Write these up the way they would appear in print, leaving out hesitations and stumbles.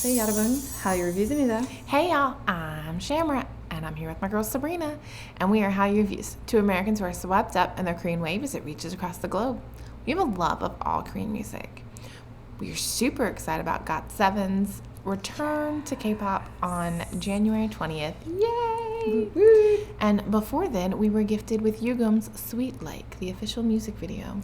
안녕하세요 여러분. Hallyu Reviews입니다. Hey y'all, I'm Shamra, and I'm here with my girl Sabrina, and we are Hallyu Reviews, two Americans who are swept up in the Korean wave as it reaches across the globe. We have a love of all Korean music. We are super excited about GOT7's return to K-pop on January 20th. Yay! Woo-woo. And before then, we were gifted with Yugyeom's Sweet Like, the official music video.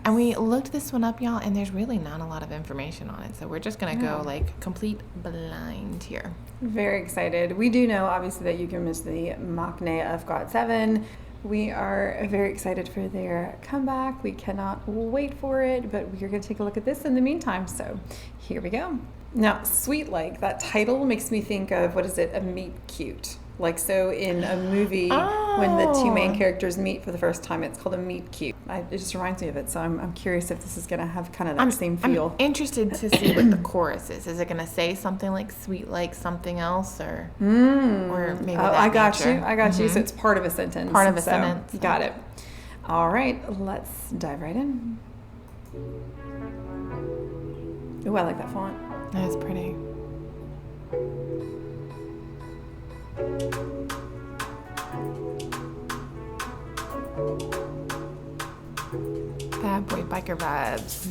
And we looked this one up, y'all, and there's really not a lot of information on it. So we're just going to go, complete blind here. Very excited. We do know, obviously, that Yugyeom is the maknae of GOT7. We are very excited for their comeback. We cannot wait for it, but we're going to take a look at this in the meantime. So here we go. Now, Sweet Like, that title makes me think of, a meet cute. Like, so in a movie, when the two main characters meet for the first time, it's called a meet cute. It just reminds me of it, so I'm curious if this is going to have kind of that same feel. I'm interested to see what the chorus is. Is it going to say something like sweet like something else, or maybe that I got nature? you. I got you. So it's part of a sentence. Part of a sentence. Got it. All right, let's dive right in. Ooh, I like that font. That is pretty. Bad boy biker vibes.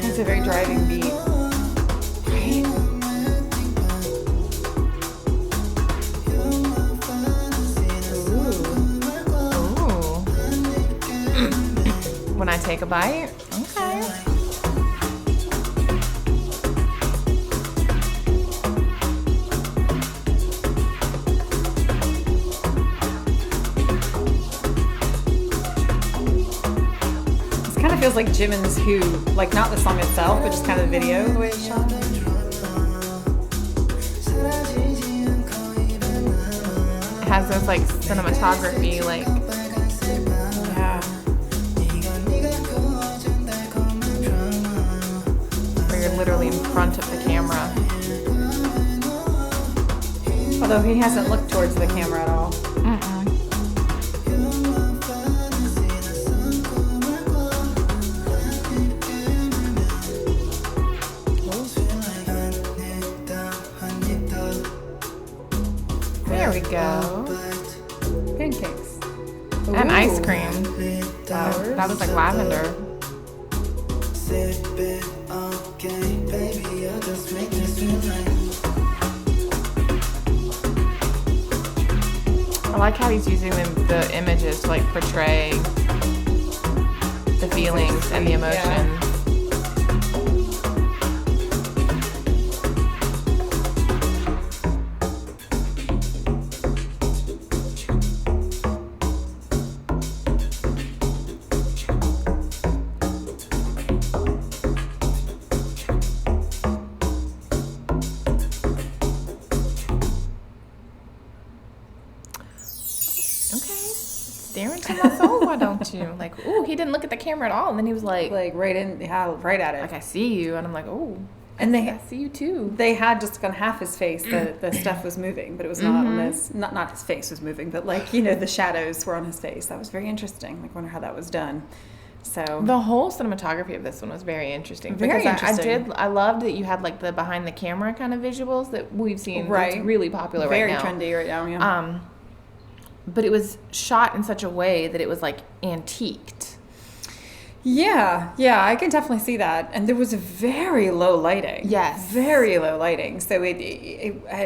It's a very driving beat. When I take a bite? Okay. This kind of feels like Jimin's Who, like not the song itself, but just kind of the video, the way it's shot. It has those like cinematography, like, Yeah. where you're literally in front of the camera. Although he hasn't looked towards the camera at all. There we go. Pancakes. And Ooh. ice cream. Flowers. That was like lavender. I like how he's using the images to like portray the feelings and the emotions. Stare into my soul, why don't you? Like, ooh, he didn't look at the camera at all, and then he was like right at it. I see you, and I'm like, oh, And I see you too. They had just on half his face, the stuff was moving, but it was not on his, not his face was moving, but like, the shadows were on his face. That was very interesting. Like, I wonder how that was done. So the whole cinematography of this one was very interesting. Very interesting. I loved that you had like the behind the camera kind of visuals that we've seen. Right. It's really popular right now. Very trendy right now, yeah. But it was shot in such a way that it was like antiqued. Yeah, I can definitely see that. And there was very low lighting. Yes. Very low lighting. So it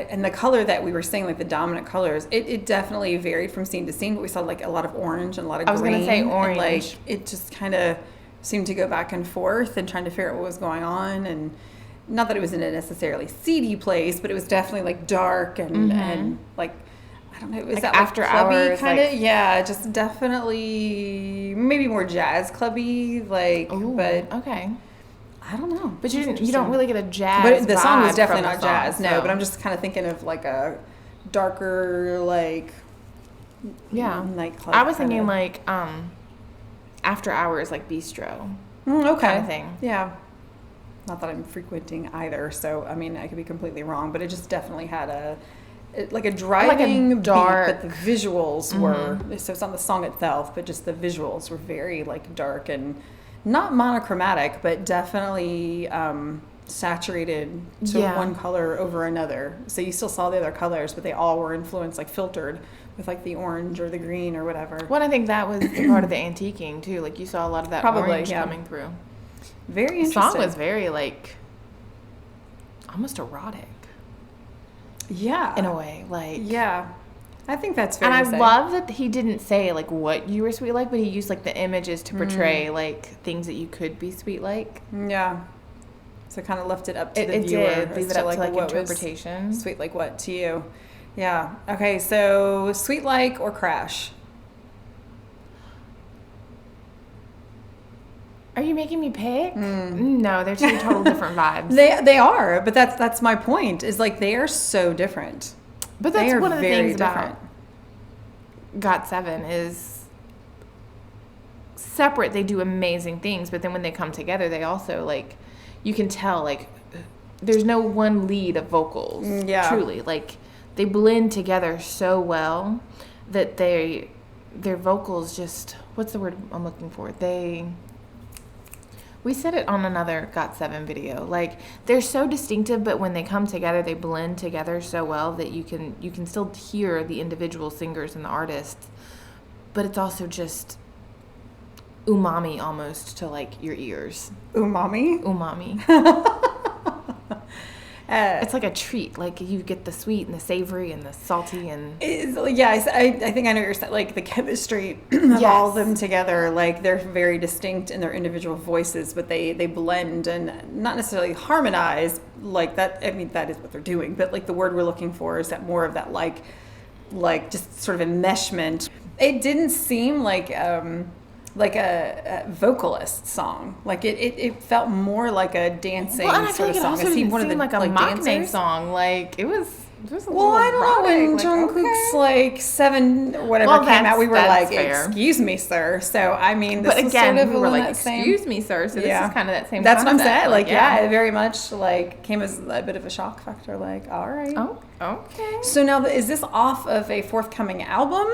and the color that we were seeing, like the dominant colors, it definitely varied from scene to scene. But we saw like a lot of orange and a lot of green. I was going to say orange. And, like, it just kind of seemed to go back and forth and trying to figure out what was going on. And not that it was in a necessarily seedy place, but it was definitely like dark and like, I don't know, is like that after like clubby hours kind of? like, Yeah, just definitely maybe more jazz clubby, like. Ooh, but okay. I don't know. But you don't really get a jazz. But the song vibe was definitely from not the song, jazz. No, but I'm just kind of thinking of like a darker, like nightclub. I was thinking like after hours, like bistro. Okay. Kind of thing. Yeah. not that I'm frequenting either, so I mean I could be completely wrong, but it just definitely had a driving dark beat, but the visuals were, so it's not the song itself, but just the visuals were very like dark and not monochromatic, but definitely saturated to one color over another. So you still saw the other colors, but they all were influenced, like filtered with like the orange or the green or whatever. Well, I think that was part of the antiquing too. Like you saw a lot of that orange coming through. Very interesting. The song was very like almost erotic. Yeah. In a way, like. Yeah. I think that's fair and to say. I love that he didn't say like what you were sweet like, but he used like the images to portray like things that you could be sweet like. Yeah. So kind of left it up to the viewer. It did. Leave it up to like interpretation. Sweet like what to you? Yeah. Okay, so sweet like or crash? Are you making me pick? No, they're two total different vibes. They are, but that's my point. Is like they are so different. But that's one of the things about GOT7 is separate. They do amazing things, but then when they come together, they also like you can tell like there's no one lead of vocals. Yeah, truly, like they blend together so well that their vocals just what's the word I'm looking for? We said it on another GOT7 video. Like they're so distinctive, but when they come together, they blend together so well that you can still hear the individual singers and the artists, but it's also just umami almost to like your ears. Umami? It's like a treat. Like you get the sweet and the savory and the salty and I think I know what you're saying. Like the chemistry of all of them together, like they're very distinct in their individual voices, but they blend and not necessarily harmonize like that. I mean that is what they're doing, but like the word we're looking for is that more of that like just sort of enmeshment. It didn't seem like a vocalist song. Like it felt more like a dancing sort of song. It seemed like a maknae song. Like it was just a little I don't know when Jungkook's like 7 whatever came out. We were like, fair. Excuse me, sir. So I mean, this but again, sort of we were like, excuse me, sir. So this is kind of that same. That's what I'm saying. Like it very much like came as a bit of a shock factor. Like all right. Oh, okay. So now is this off of a forthcoming album?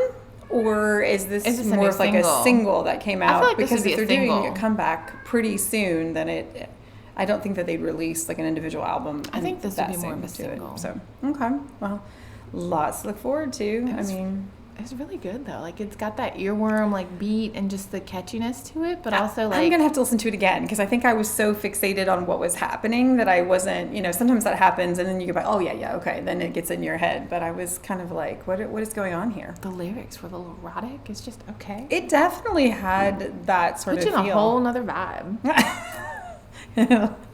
Or is this more of like a single that came out? Like because if they're doing a comeback pretty soon, then I don't think that they'd release like an individual album. I think this would be more of a single. So okay, well, lots to look forward to. It's really good though. Like it's got that earworm like beat and just the catchiness to it, but also like I'm gonna have to listen to it again because I think I was so fixated on what was happening that I wasn't. Sometimes that happens and then you go back, oh yeah, okay, then it gets in your head. But I was kind of like, what is going on here? The lyrics were a little erotic. It's just okay. It definitely had that sort of feel. Put you in a whole nother vibe.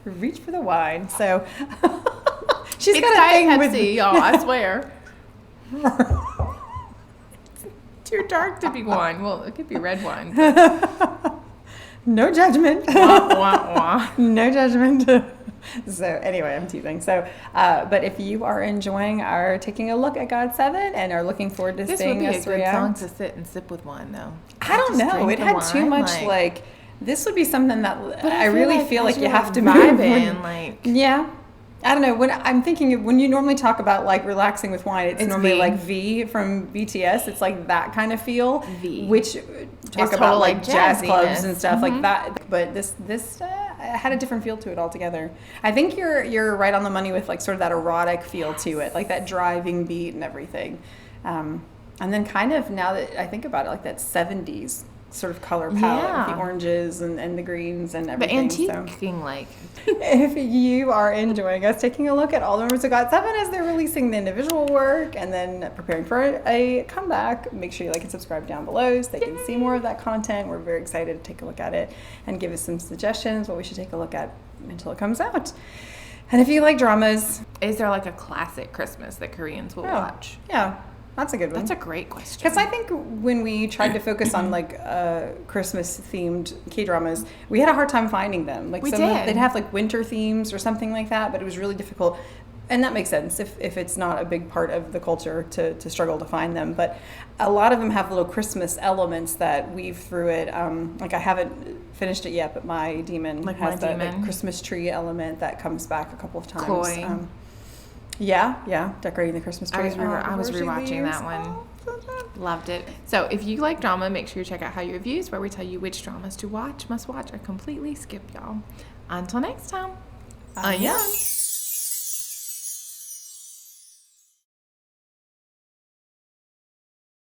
Reach for the wine. So she's it's got a thing Pepsi, with y'all. I swear. Too dark to be wine. Well, it could be red wine. No judgment. Wah, wah, wah. No judgment. So anyway, I'm teasing. So, but if you are enjoying our taking a look at GOT7 and are looking forward to seeing us react, this would be a good song to sit and sip with wine, though. I don't know. It had too much like. This would be something that I really feel like you have to move in. Like yeah. I don't know. When I'm thinking, when you normally talk about like relaxing with wine, it's normally V. like V from BTS. It's like that kind of feel. V. Which talk about like jazz clubs and stuff like that. But this had a different feel to it altogether. I think you're right on the money with like sort of that erotic feel to it, like that driving beat and everything. And then kind of now that I think about it, like that 70s sort of color palette with the oranges and the greens and everything. But antiquing like. If you are enjoying us taking a look at all the members of GOT7 as they're releasing the individual work and then preparing for a comeback, make sure you like and subscribe down below so they can see more of that content. We're very excited to take a look at it and give us some suggestions what we should take a look at until it comes out. And if you like dramas, is there like a classic Christmas that Koreans will watch? Yeah. That's a good one. That's a great question. Because I think when we tried to focus on like Christmas-themed K-dramas, we had a hard time finding them. Like we did. They'd have like winter themes or something like that, but it was really difficult. And that makes sense if it's not a big part of the culture to struggle to find them. But a lot of them have little Christmas elements that weave through it. Like I haven't finished it yet, but my demon has the Christmas tree element that comes back a couple of times. Chloe. Yeah, decorating the Christmas tree. I was rewatching that one. Loved it. So if you like drama, make sure you check out Hallyu Reviews, where we tell you which dramas to watch, must watch, or completely skip, y'all. Until next time. Annyeong.